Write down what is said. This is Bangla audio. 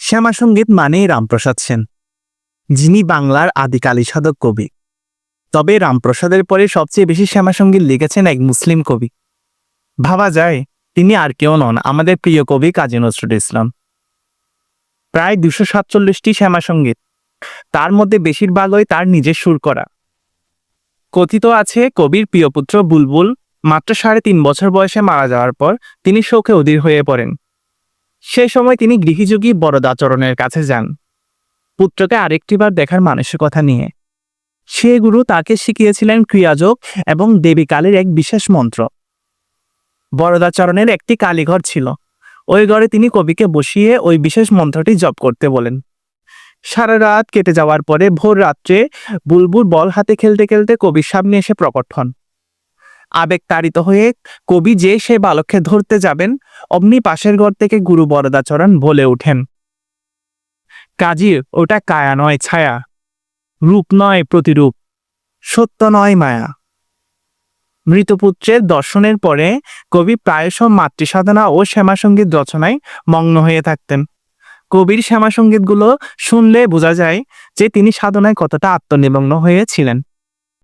শ্যামাসঙ্গীত মানেই রামপ্রসাদ সেন, যিনি বাংলার আদিকালী সাধক কবি। তবে রামপ্রসাদের পরে সবচেয়ে বেশি শ্যামাসঙ্গীত লিখেছেন এক মুসলিম কবি। ভাবা যায় তিনি আর কেউ নন, আমাদের প্রিয় কবি কাজী নজরুল ইসলাম। প্রায় 247টি শ্যামাসঙ্গীত, তার মধ্যে বেশিরভাগই তার নিজের সুর করা। কথিত আছে কবির প্রিয় পুত্র বুলবুল মাত্র 3.5 বছর বয়সে মারা যাওয়ার পর তিনি শোকে অধীর হয়ে পড়েন। সেই সময় তিনি গৃহযোগী বরদাচরণের কাছে যান পুত্রকে আরেকটিবার দেখার মানসিকতা নিয়ে। সে গুরু তাকে শিখিয়েছিলেন ক্রিয়াযোগ এবং দেবী কালীর এক বিশেষ মন্ত্র। বরদাচরণের একটি কালীঘর ছিল, ওই ঘরে তিনি কবিকে বসিয়ে ওই বিশেষ মন্ত্রটি জপ করতে বলেন। সারা রাত কেটে যাওয়ার পরে ভোর রাত্রে বুলবুল বল হাতে খেলতে খেলতে কবির সামনে এসে প্রকট হন। আবেগ তাড়িত হয়ে কবি যে সে বালককে ধরতে যাবেন, অমনি পাশের ঘর থেকে গুরু বরদাচরণ বলে ওঠেন, কাজী ওটা কায়া নয় ছায়া, রূপ নয় প্রতিরূপ, সত্য নয় মায়া। মৃতপুত্রের দর্শনের পরে কবি প্রায়শ মাতৃসাধনা ও শ্যামাসঙ্গীত রচনায় মগ্ন হয়ে থাকতেন। কবির শ্যামাসঙ্গীতগুলো শুনলে বোঝা যায় যে তিনি সাধনায় কতটা আত্মনিমগ্ন হয়েছিলেন।